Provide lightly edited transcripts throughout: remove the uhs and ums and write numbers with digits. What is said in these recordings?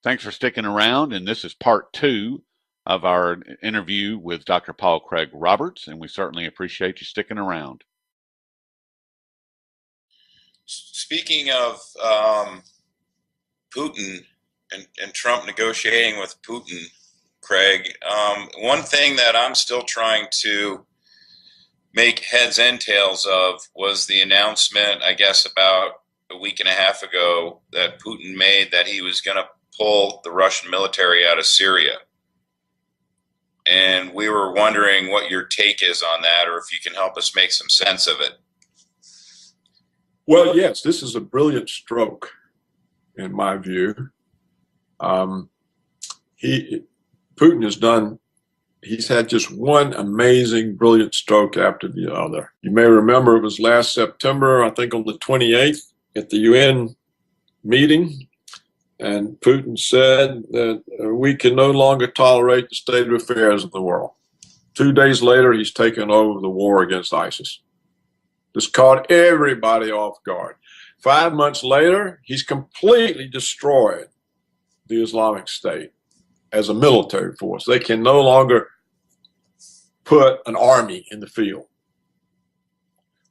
Thanks for sticking around. And this is part two of our interview with Dr. Paul Craig Roberts, and we certainly appreciate you sticking around. Speaking of Putin and Trump negotiating with Putin, Craig, one thing that I'm still trying to make heads and tails of was the announcement, I guess, about a week and a half ago that Putin made that he was going to pull the Russian military out of Syria. And we were wondering what your take is on that, or if you can help us make some sense of it. Well, yes, this is a brilliant stroke, in my view. Putin has done, he's had just one amazing, brilliant stroke after the other. You may remember it was last September, I think on the 28th, at the UN meeting, and Putin said that we can no longer tolerate the state of affairs of the world. 2 days later, he's taken over the war against ISIS. This caught everybody off guard. 5 months later, he's completely destroyed the Islamic State as a military force. They can no longer put an army in the field.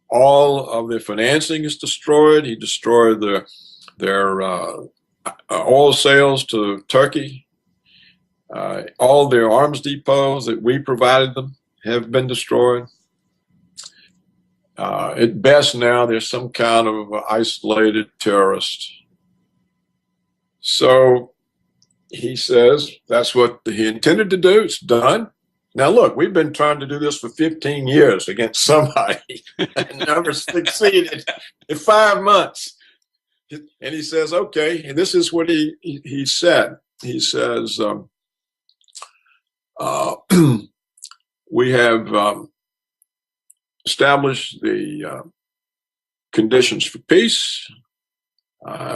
All of their financing is destroyed. He destroyed their oil sales to Turkey. All their arms depots that we provided them have been destroyed. At best now, there's some kind of isolated terrorist. So he says that's what he intended to do. It's done. Now, look, we've been trying to do this for 15 years against somebody and never succeeded in 5 months. And he says, okay, and this is what he said. He says, we have established the conditions for peace.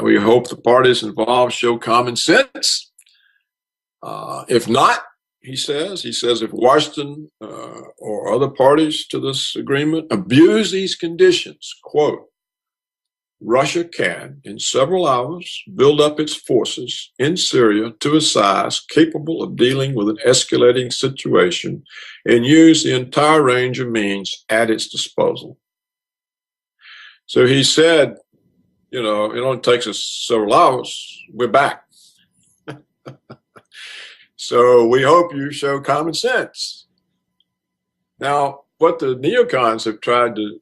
We hope the parties involved show common sense. If not, he says if Washington or other parties to this agreement abuse these conditions, quote, Russia can, in several hours, build up its forces in Syria to a size capable of dealing with an escalating situation and use the entire range of means at its disposal. So he said, you know, it only takes us several hours. We're back. So we hope you show common sense. Now, what the neocons have tried to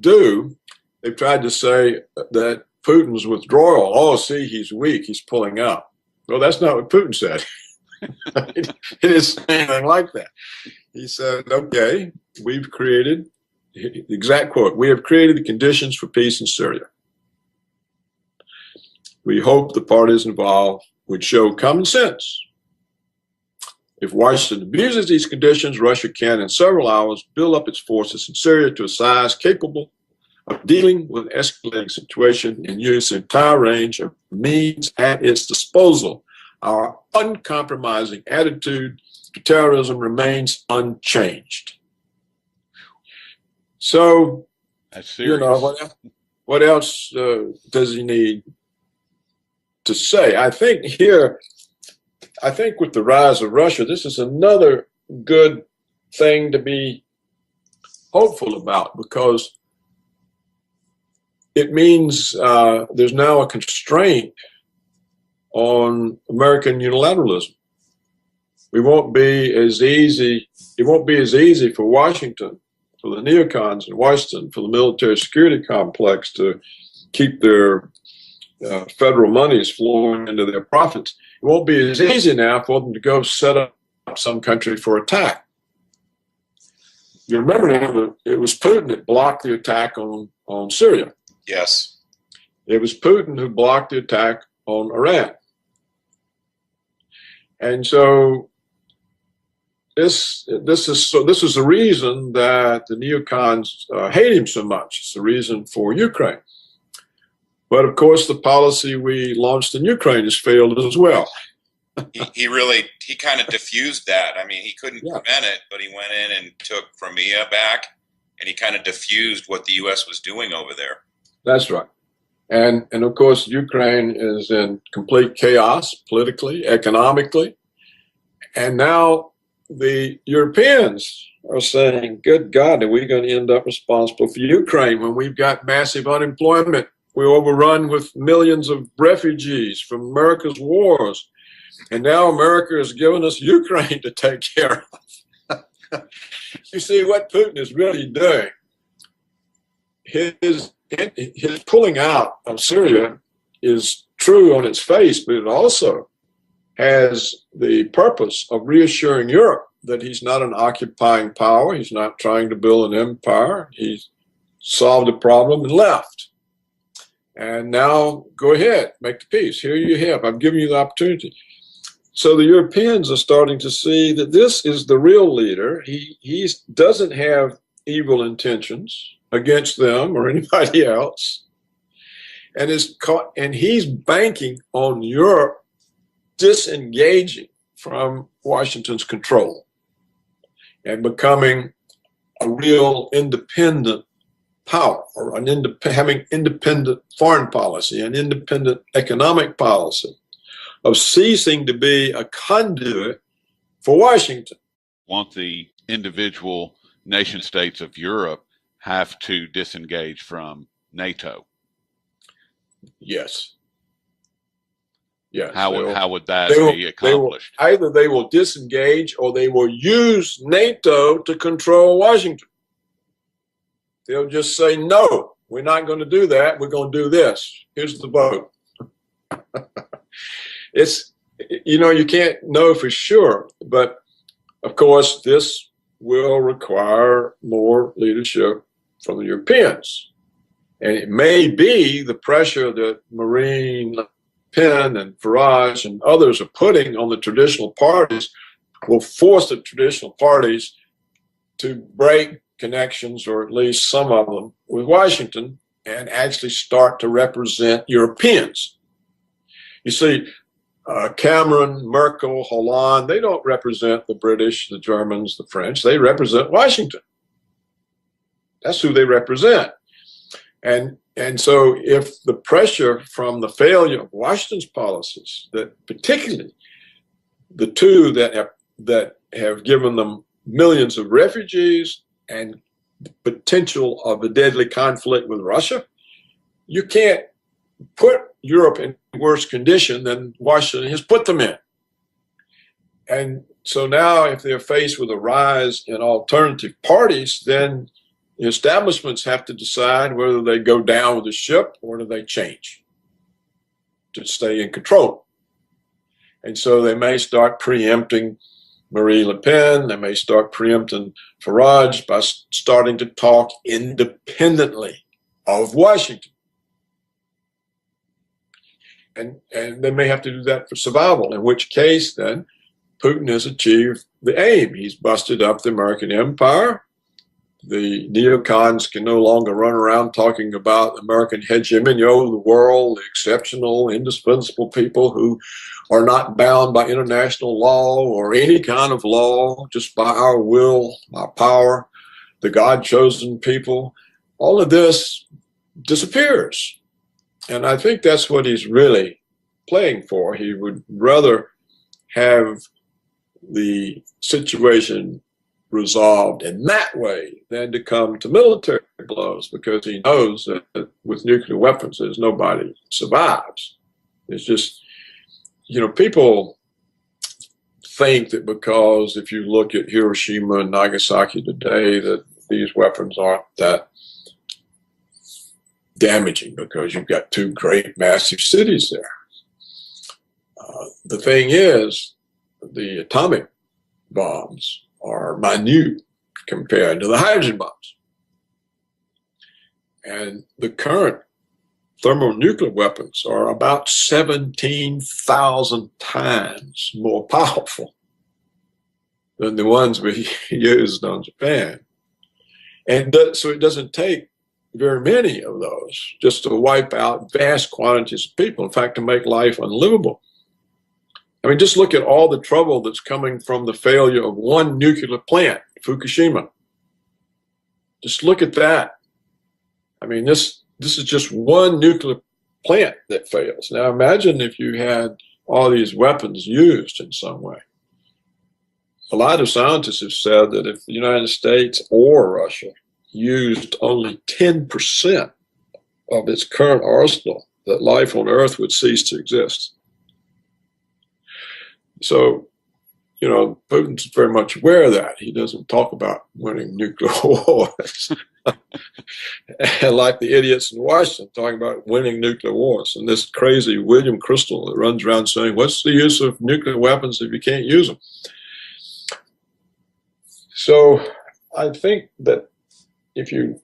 do, they've tried to say that Putin's withdrawal, oh, see, he's weak, he's pulling out. Well, that's not what Putin said. He didn't say anything like that. He said, okay, we've created, the exact quote, we have created the conditions for peace in Syria. We hope the parties involved would show common sense. If Washington abuses these conditions, Russia can, in several hours, build up its forces in Syria to a size capable of dealing with an escalating situation and use the entire range of means at its disposal. Our uncompromising attitude to terrorism remains unchanged. So, you know, what else does he need to say? I think with the rise of Russia, this is another good thing to be hopeful about, because it means there's now a constraint on American unilateralism. It won't be as easy for Washington, for the neocons in Washington, for the military security complex to keep their federal monies flowing into their profits. It won't be as easy now for them to go set up some country for attack. You remember now, it was Putin that blocked the attack on Syria. Yes. It was Putin who blocked the attack on Iran. And so this is the reason that the neocons hate him so much. It's the reason for Ukraine. But of course, the policy we launched in Ukraine has failed as well. he kind of diffused that. I mean, he couldn't prevent it, but he went in and took Crimea back, and he kind of diffused what the U.S. was doing over there. That's right. And of course, Ukraine is in complete chaos politically, economically. And now the Europeans are saying, good God, are we going to end up responsible for Ukraine when we've got massive unemployment? We're overrun with millions of refugees from America's wars. And now America has given us Ukraine to take care of. You see what Putin is really doing. His pulling out of Syria is true on its face, but it also has the purpose of reassuring Europe that he's not an occupying power. He's not trying to build an empire. He's solved the problem and left. And now go ahead, make the peace. Here you have. I'm giving you the opportunity. So the Europeans are starting to see that this is the real leader. He doesn't have evil intentions against them or anybody else. And he's banking on Europe disengaging from Washington's control and becoming a real independent power, or having independent foreign policy, an independent economic policy, of ceasing to be a conduit for Washington. Want the individual nation states of Europe have to disengage from NATO? Yes. Yes. How would that be accomplished? Either they will disengage or they will use NATO to control Washington. They'll just say, no, we're not going to do that. We're going to do this. Here's the vote. You can't know for sure, but of course, this will require more leadership from the Europeans. And it may be the pressure that Marine Le Pen and Farage and others are putting on the traditional parties will force the traditional parties to break connections, or at least some of them, with Washington and actually start to represent Europeans. You see, Cameron, Merkel, Hollande, they don't represent the British, the Germans, the French. They represent Washington. That's who they represent. And so if the pressure from the failure of Washington's policies, that particularly the two that have given them millions of refugees and the potential of a deadly conflict with Russia, you can't put Europe in worse condition than Washington has put them in. And so now if they're faced with a rise in alternative parties, then the establishments have to decide whether they go down with the ship or do they change to stay in control. And so they may start preempting Marie Le Pen. They may start preempting Farage by starting to talk independently of Washington. And they may have to do that for survival, in which case then Putin has achieved the aim. He's busted up the American empire. The neocons can no longer run around talking about American hegemony over the world, the exceptional, indispensable people who are not bound by international law or any kind of law, just by our will, our power, the God-chosen people. All of this disappears. And I think that's what he's really playing for. He would rather have the situation resolved in that way than to come to military blows, because he knows that with nuclear weapons, there's nobody survives. It's just, people think that because if you look at Hiroshima and Nagasaki today, that these weapons aren't that damaging because you've got two great massive cities there. The thing is, the atomic bombs are minute compared to the hydrogen bombs. And the current thermonuclear weapons are about 17,000 times more powerful than the ones we used on Japan. And so it doesn't take very many of those just to wipe out vast quantities of people, in fact, to make life unlivable. I mean, just look at all the trouble that's coming from the failure of one nuclear plant, Fukushima. Just look at that. I mean, this is just one nuclear plant that fails. Now imagine if you had all these weapons used in some way. A lot of scientists have said that if the United States or Russia used only 10% of its current arsenal, that life on Earth would cease to exist. So, you know, Putin's very much aware of that. He doesn't talk about winning nuclear wars. And like the idiots in Washington talking about winning nuclear wars. And this crazy William Crystal that runs around saying, what's the use of nuclear weapons if you can't use them? So I think that if you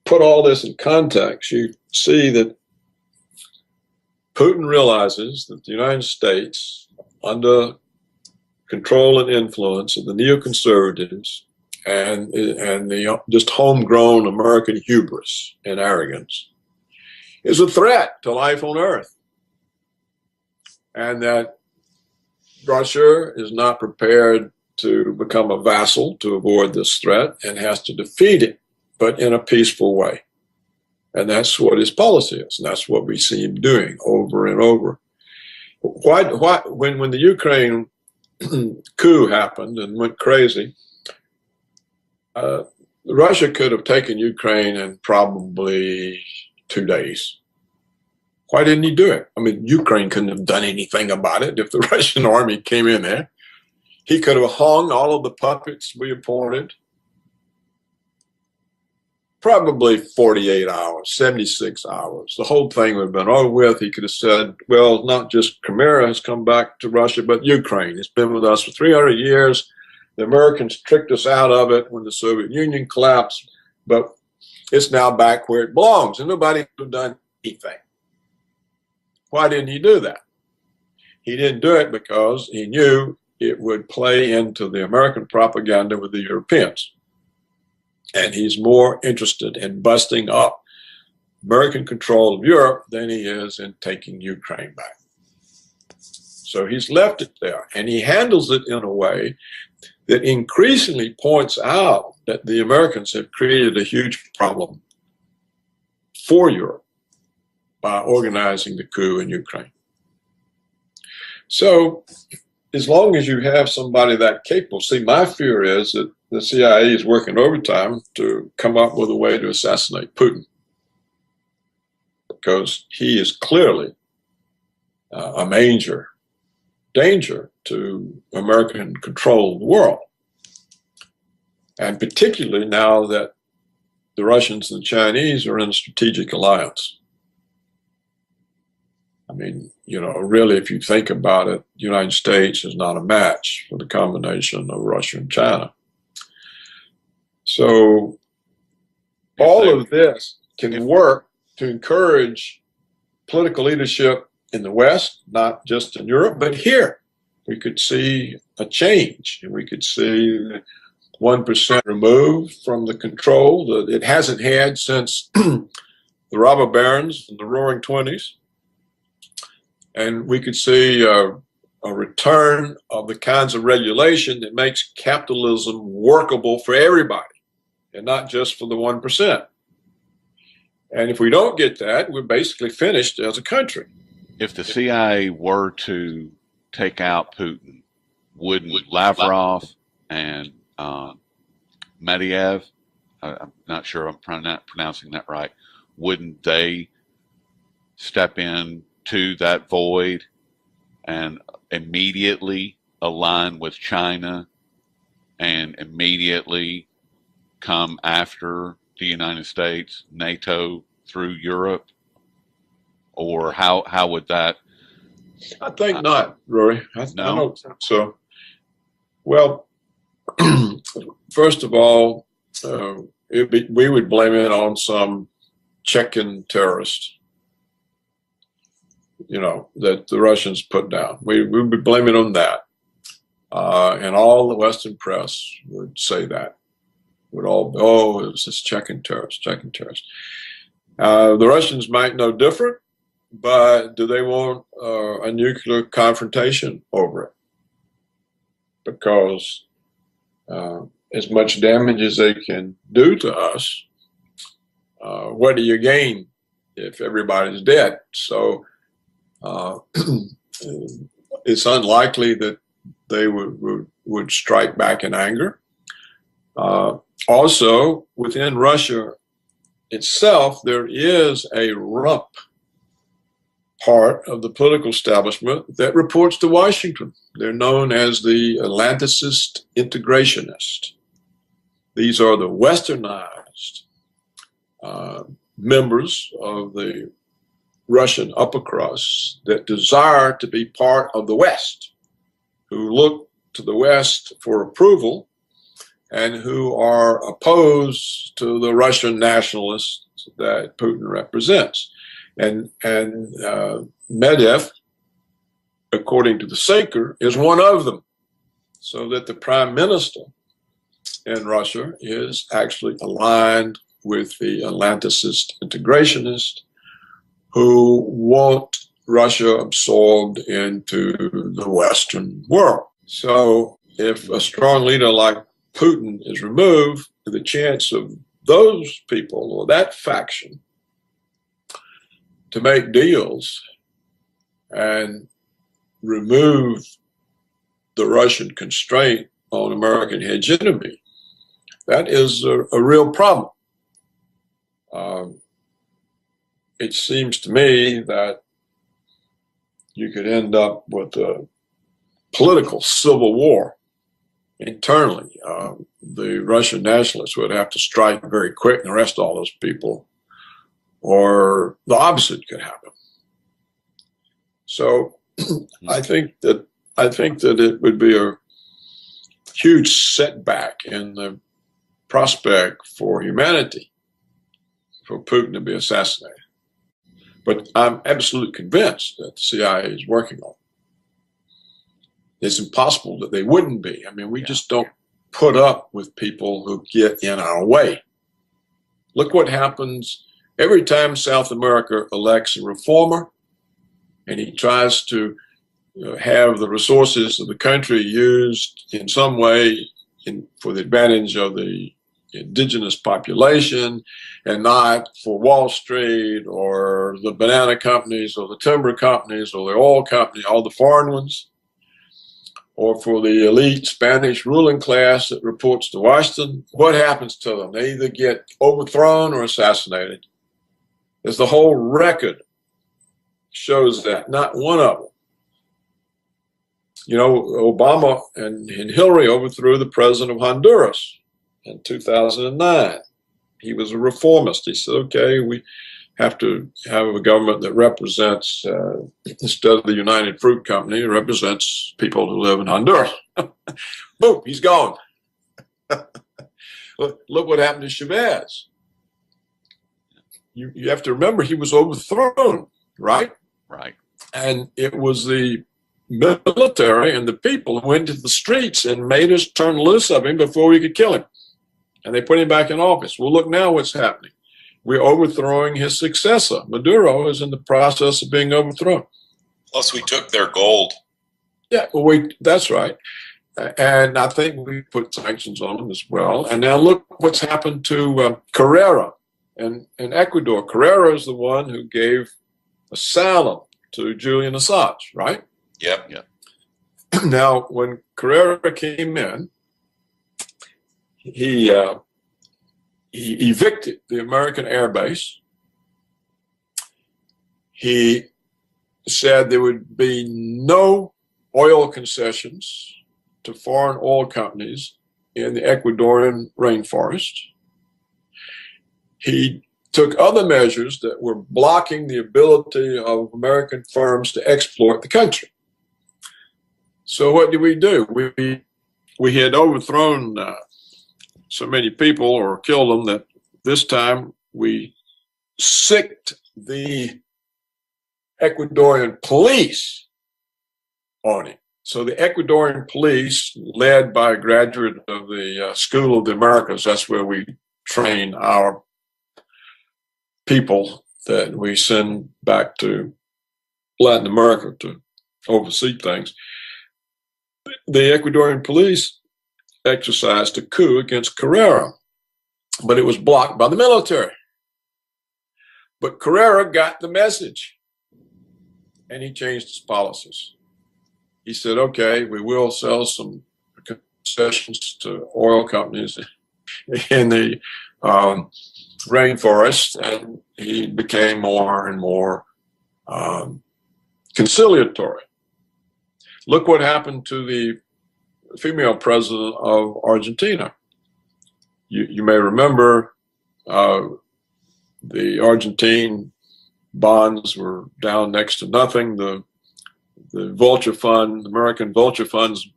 put all this in context, you see that Putin realizes that the United States, under control and influence of the neoconservatives and the just homegrown American hubris and arrogance, is a threat to life on Earth. And that Russia is not prepared to become a vassal to avoid this threat and has to defeat it, but in a peaceful way. And that's what his policy is. And that's what we see him doing over and over. When the Ukraine coup happened and went crazy, Russia could have taken Ukraine in probably 2 days. Why didn't he do it? I mean, Ukraine couldn't have done anything about it if the Russian army came in there. He could have hung all of the puppets we appointed. Probably 48 hours, 76 hours. The whole thing would have been over with. He could have said, well, not just Crimea has come back to Russia, but Ukraine. It's been with us for 300 years. The Americans tricked us out of it when the Soviet Union collapsed, but it's now back where it belongs. And nobody could have done anything. Why didn't he do that? He didn't do it because he knew it would play into the American propaganda with the Europeans. And he's more interested in busting up American control of Europe than he is in taking Ukraine back. So he's left it there, and he handles it in a way that increasingly points out that the Americans have created a huge problem for Europe by organizing the coup in Ukraine. So as long as you have somebody that capable, see, my fear is that the CIA is working overtime to come up with a way to assassinate Putin, because he is clearly a major danger to American control of the world. And particularly now that the Russians and the Chinese are in a strategic alliance. I mean, you know, really, if you think about it, the United States is not a match for the combination of Russia and China. So all of this can work to encourage political leadership in the West, not just in Europe, but here. We could see a change, and we could see 1% removed from the control that it hasn't had since the robber barons in the Roaring '20s. And we could see a return of the kinds of regulation that makes capitalism workable for everybody and not just for the 1%. And if we don't get that, we're basically finished as a country. If the CIA were to take out Putin, wouldn't Lavrov and Medvedev, I'm not sure I'm pronouncing that right, wouldn't they step in to that void and immediately align with China and immediately come after the United States, NATO, through Europe? Or how would that? I think not, Rory. I No? don't think so. Well, first of all, we would blame it on some Chechen terrorist, you know, that the Russians put down. We would blame it on that. And all the Western press would say that. Would all, oh, it was this Chechen terrorist, Chechen terrorist. The Russians might know different, but do they want a nuclear confrontation over it? Because as much damage as they can do to us, what do you gain if everybody's dead. So it's unlikely that they would strike back in anger. Also, within Russia itself, there is a rump part of the political establishment that reports to Washington. They're known as the Atlanticist integrationists. These are the westernized members of the Russian upper crust that desire to be part of the West, who look to the West for approval and who are opposed to the Russian nationalists that Putin represents. And Medvedev, according to the Sinker, is one of them. So that the prime minister in Russia is actually aligned with the Atlanticist integrationists who want Russia absorbed into the Western world. So if a strong leader like Putin is removed, the chance of those people or that faction to make deals and remove the Russian constraint on American hegemony, that is a real problem. It seems to me that you could end up with a political civil war internally. The Russian nationalists would have to strike very quick and arrest all those people, or the opposite could happen. So I think that it would be a huge setback in the prospect for humanity for Putin to be assassinated. But I'm absolutely convinced that the CIA is working on it. It's impossible that they wouldn't be. I mean, we just don't put up with people who get in our way. Look what happens every time South America elects a reformer and he tries to have the resources of the country used in some way for the advantage of the indigenous population and not for Wall Street or the banana companies or the timber companies or the oil company, all the foreign ones, or for the elite Spanish ruling class that reports to Washington. What happens to them? They either get overthrown or assassinated. As the whole record shows that, not one of them. You know, Obama and Hillary overthrew the president of Honduras in 2009. He was a reformist. He said, okay, we have to have a government that represents, instead of the United Fruit Company, it represents people who live in Honduras. Boom, he's gone. Look what happened to Chavez. You have to remember he was overthrown, right? Right. And it was the military and the people who went to the streets and made us turn loose of him before we could kill him. And they put him back in office. Well, look now what's happening. We're overthrowing his successor. Maduro is in the process of being overthrown. Plus, we took their gold. Yeah, well, that's right. And I think we put sanctions on him as well. And now look what's happened to Carrera in Ecuador. Carrera is the one who gave asylum to Julian Assange, right? Yep. Now, when Carrera came in, he evicted the American air base. He said there would be no oil concessions to foreign oil companies in the Ecuadorian rainforest. He took other measures that were blocking the ability of American firms to exploit the country. So what did we do? We had overthrown so many people or killed them that this time we sicked the Ecuadorian police on him. So the Ecuadorian police, led by a graduate of the School of the Americas, that's where we train our people that we send back to Latin America to oversee things. The Ecuadorian police exercised a coup against Carrera, but it was blocked by the military. But Carrera got the message, and he changed his policies. He said, okay, we will sell some concessions to oil companies in the rainforest, and he became more and more conciliatory. Look what happened to the female president of Argentina. You may remember the Argentine bonds were down next to nothing. The vulture fund, the American vulture funds,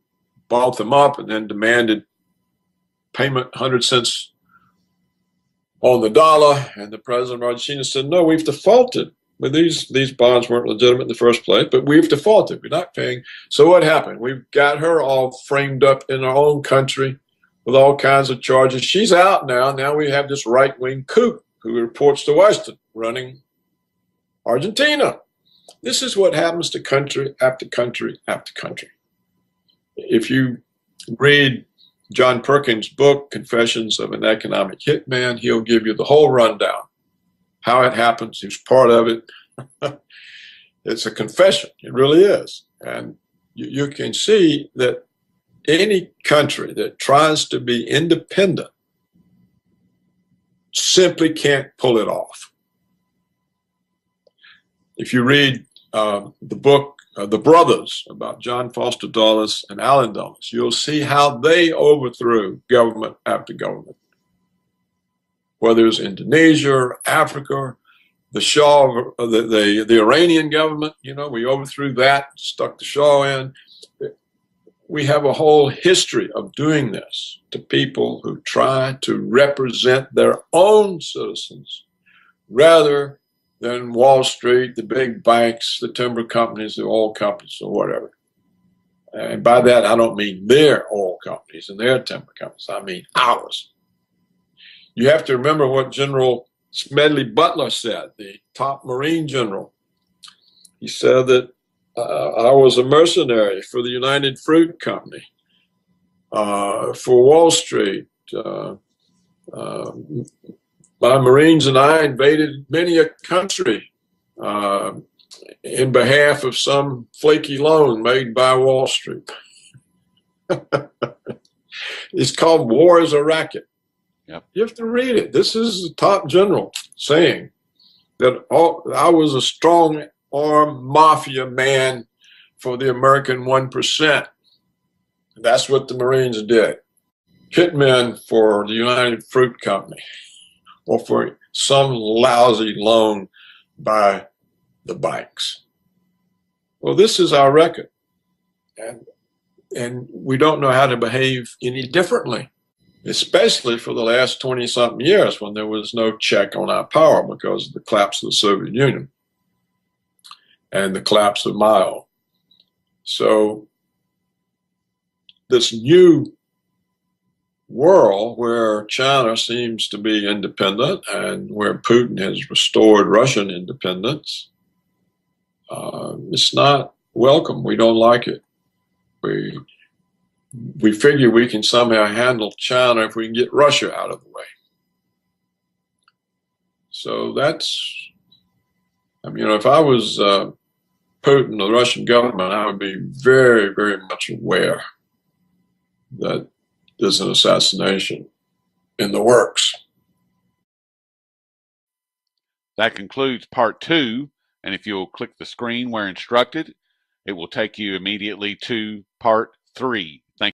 bought them up and then demanded payment 100 cents on the dollar. And the president of Argentina said, no, we've defaulted. But these bonds weren't legitimate in the first place, but we've defaulted. We're not paying. So what happened? We've got her all framed up in our own country with all kinds of charges. She's out now. Now we have this right-wing kook who reports to Washington running Argentina. This is what happens to country after country after country. If you read John Perkins' book, Confessions of an Economic Hitman, he'll give you the whole rundown, how it happens. He's part of it. It's a confession. It really is. And you can see that any country that tries to be independent simply can't pull it off. If you read the book, The Brothers, about John Foster Dulles and Allen Dulles, you'll see how they overthrew government after government. Whether it's Indonesia, or Africa, the Shah, the Iranian government, we overthrew that, stuck the Shah in. We have a whole history of doing this to people who try to represent their own citizens rather than Wall Street, the big banks, the timber companies, the oil companies, or whatever. And by that, I don't mean their oil companies and their timber companies. I mean ours. You have to remember what General Smedley Butler said, the top Marine general. He said that I was a mercenary for the United Fruit Company, for Wall Street. My Marines and I invaded many a country in behalf of some flaky loan made by Wall Street. It's called War is a Racket. Yep. You have to read it. This is the top general saying that I was a strong arm mafia man for the American 1%. That's what the Marines did. Hitmen for the United Fruit Company, or for some lousy loan by the banks. Well, this is our record. And we don't know how to behave any differently, especially for the last 20-something years when there was no check on our power because of the collapse of the Soviet Union and the collapse of Mao. So this new world where China seems to be independent and where Putin has restored Russian independence, it's not welcome. We don't like it. We figure we can somehow handle China if we can get Russia out of the way. So that's, if I was Putin, the Russian government, I would be very, very much aware that there's an assassination in the works. That concludes part 2, and if you'll click the screen where instructed, it will take you immediately to part 3.